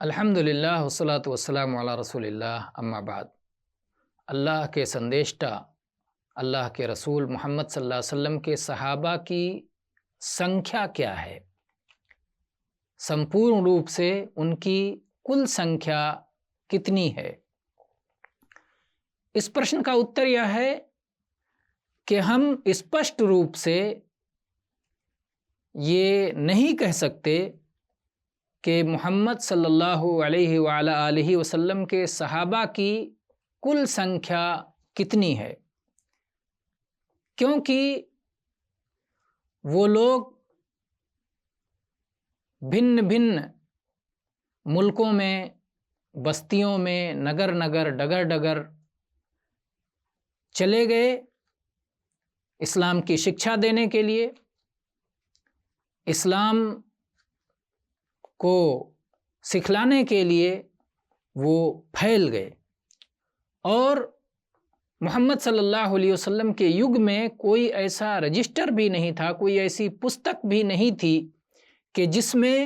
الحمدللہ والصلاۃ والسلام علی رسول اللہ اما بعد۔ اللہ کے سندیشٹہ اللہ کے رسول محمد صلی اللہ علیہ وسلم کے صحابہ کی سنکھیا کیا ہے؟ سمپورن روپ سے ان کی کل سنکھیا کتنی ہے؟ اس پرشن کا اتر یہ ہے کہ ہم اسپشٹ روپ سے یہ نہیں کہہ سکتے کہ محمد صلی اللہ علیہ وآلہ آلہ وسلم کے صحابہ کی کل سنکھیا کتنی ہے، کیونکہ وہ لوگ بھن بھن ملکوں میں، بستیوں میں، نگر نگر، ڈگر ڈگر چلے گئے اسلام کی شکشا دینے کے لیے، اسلام کو سکھلانے کے لیے وہ پھیل گئے، اور محمد صلی اللہ علیہ وسلم کے یگ میں کوئی ایسا رجسٹر بھی نہیں تھا، کوئی ایسی پستک بھی نہیں تھی کہ جس میں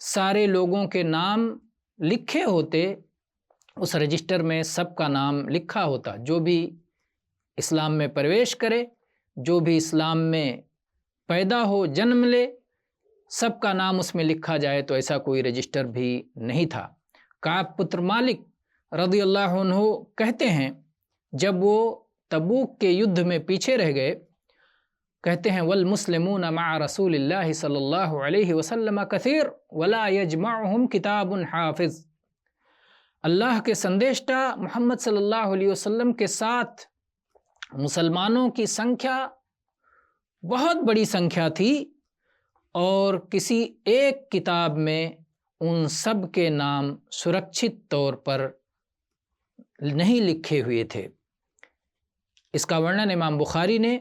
سارے لوگوں کے نام لکھے ہوتے۔ اس رجسٹر میں سب کا نام لکھا ہوتا، جو بھی اسلام میں پرویش کرے، جو بھی اسلام میں پیدا ہو، جنم لے، سب کا نام اس میں لکھا جائے، تو ایسا کوئی رجسٹر بھی نہیں تھا۔ کعب پتر مالک رضی اللہ عنہ کہتے ہیں، جب وہ تبوک کے یدھ میں پیچھے رہ گئے، کہتے ہیں والمسلمون مع رسول اللہ صلی اللہ علیہ وسلم کثیر ولا یجمعہم کتاب حافظ۔ اللہ کے سندیشٹہ محمد صلی اللہ علیہ وسلم کے ساتھ مسلمانوں کی سنکھیا بہت بڑی سنکھیا تھی، اور کسی ایک کتاب میں ان سب کے نام سرکشت طور پر نہیں لکھے ہوئے تھے۔ اس کا ورنن امام بخاری نے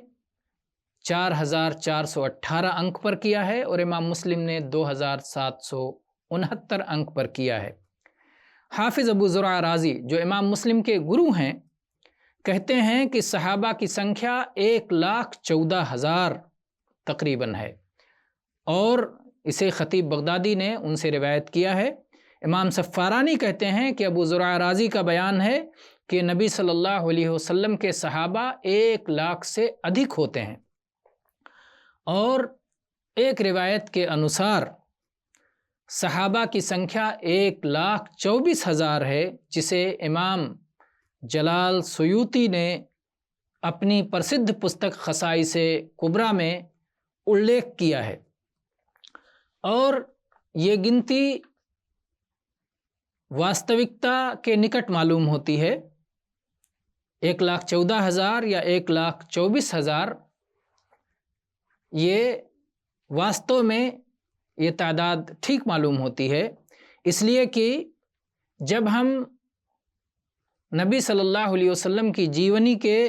4418 انک پر کیا ہے، اور امام مسلم نے 2769 انک پر کیا ہے۔ حافظ ابو زرع رازی جو امام مسلم کے گرو ہیں، کہتے ہیں کہ صحابہ کی سنکھیا 1,14,000 تقریباً ہے، اور اسے خطیب بغدادی نے ان سے روایت کیا ہے۔ امام سفارانی کہتے ہیں کہ ابو زرع رازی کا بیان ہے کہ نبی صلی اللہ علیہ وسلم کے صحابہ 1,00,000 سے ادھک ہوتے ہیں، اور ایک روایت کے انوسار صحابہ کی سنکھیا 1,24,000 ہے، جسے امام جلال سیوطی نے اپنی پرسدھ پستک خصائص کبریٰ میں الیکھ کیا ہے، اور یہ گنتی واستوکتا کے نکٹ معلوم ہوتی ہے۔ 1,14,000 یا 1,24,000 یہ واستو میں یہ تعداد ٹھیک معلوم ہوتی ہے، اس لیے کہ جب ہم نبی صلی اللہ علیہ وسلم کی جیونی کے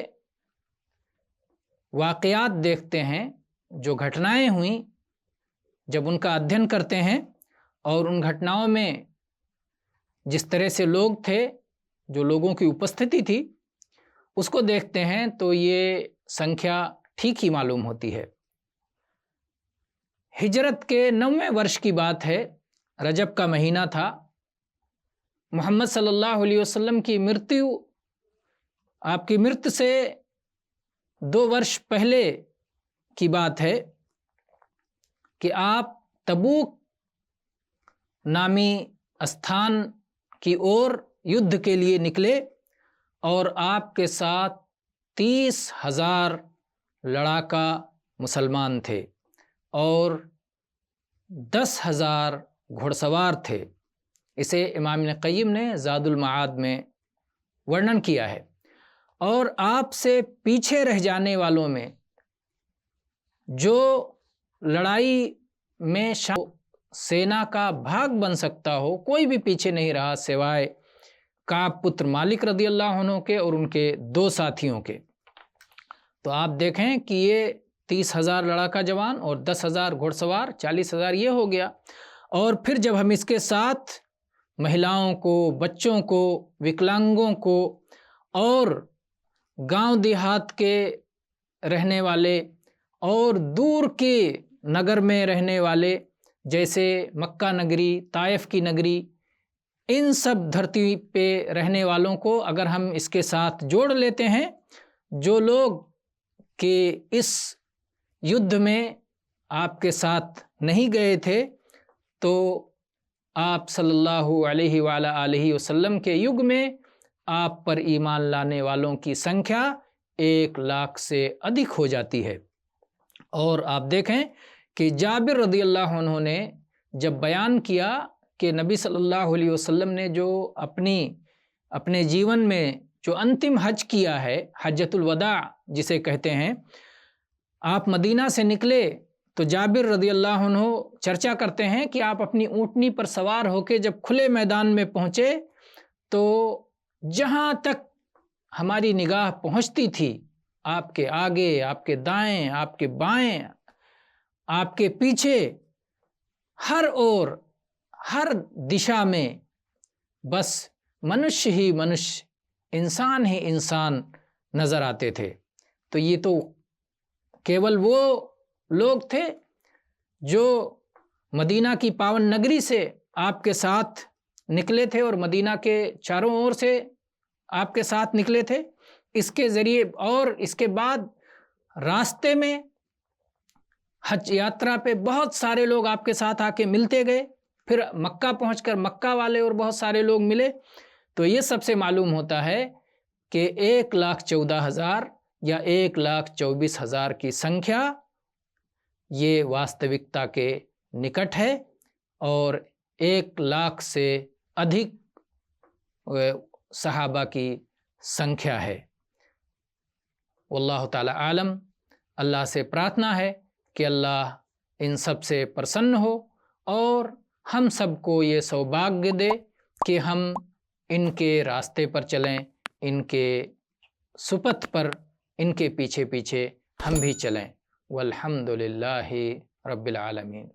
واقعات دیکھتے ہیں، جو گھٹنائیں ہوئیں، جب ان کا ادھین کرتے ہیں، اور ان گھٹناؤں میں جس طرح سے لوگ تھے، جو لوگوں کی اپستھتی تھی، اس کو دیکھتے ہیں تو یہ سنکھیا ٹھیک ہی معلوم ہوتی ہے۔ ہجرت کے 9ویں ورش کی بات ہے، رجب کا مہینہ تھا، محمد صلی اللہ علیہ وسلم کی مرتیو، آپ کی مرت سے 2 ورش پہلے کی بات ہے کہ آپ تبوک نامی استھان کی اور یدھ کے لیے نکلے، اور آپ کے ساتھ 30,000 لڑاکا مسلمان تھے، اور 10,000 گھڑ سوار تھے۔ اسے امام ابن قیم نے زاد المعاد میں ورنن کیا ہے۔ اور آپ سے پیچھے رہ جانے والوں میں جو لڑائی میں سینا کا بھاگ بن سکتا ہو، کوئی بھی پیچھے نہیں رہا سوائے کعب پتر مالک رضی اللہ عنہ کے اور ان کے 2 ساتھیوں کے۔ تو آپ دیکھیں کہ یہ 30,000 لڑاکا جوان اور 10,000 گھڑ سوار، 40,000 یہ ہو گیا، اور پھر جب ہم اس کے ساتھ مہیلاؤں کو، بچوں کو، وکلانگوں کو، اور گاؤں دیہات کے رہنے والے اور دور کے نگر میں رہنے والے، جیسے مکہ نگری، طائف کی نگری، ان سب دھرتی پہ رہنے والوں کو اگر ہم اس کے ساتھ جوڑ لیتے ہیں، جو لوگ کہ اس یدھ میں آپ کے ساتھ نہیں گئے تھے، تو آپ صلی اللہ علیہ وآلہ آلہ وسلم کے یگ میں آپ پر ایمان لانے والوں کی سنکھیا 1,00,000 سے ادھک ہو جاتی ہے۔ اور آپ دیکھیں کہ جابر رضی اللہ عنہ نے جب بیان کیا کہ نبی صلی اللہ علیہ وسلم نے جو اپنے جیون میں جو انتم حج کیا ہے، حجۃ الوداع جسے کہتے ہیں، آپ مدینہ سے نکلے تو جابر رضی اللہ عنہ چرچا کرتے ہیں کہ آپ اپنی اونٹنی پر سوار ہو کے جب کھلے میدان میں پہنچے تو جہاں تک ہماری نگاہ پہنچتی تھی، آپ کے آگے، آپ کے دائیں، آپ کے بائیں، آپ کے پیچھے، ہر اور ہر دشا میں بس منش ہی منش، انسان ہی انسان نظر آتے تھے۔ تو یہ تو کیول وہ لوگ تھے جو مدینہ کی پاون نگری سے آپ کے ساتھ نکلے تھے اور مدینہ کے چاروں اور سے آپ کے ساتھ نکلے تھے۔ اس کے ذریعے اور اس کے بعد راستے میں حج یاترا پہ بہت سارے لوگ آپ کے ساتھ آ کے ملتے گئے، پھر مکہ پہنچ کر مکہ والے اور بہت سارے لوگ ملے۔ تو یہ سب سے معلوم ہوتا ہے کہ 1,14,000 یا 1,24,000 کی سنکھیا یہ واستوکتا کے نکٹ ہے، اور 1,00,000 سے ادھک صحابہ کی سنکھیا ہے۔ واللہ تعالی عالم۔ اللہ سے پرارتھنا ہے کہ اللہ ان سب سے پرسن ہو اور ہم سب کو یہ سوبھاگیہ دے کہ ہم ان کے راستے پر چلیں، ان کے سپتھ پر، ان کے پیچھے پیچھے ہم بھی چلیں۔ والحمد للہ رب العالمین۔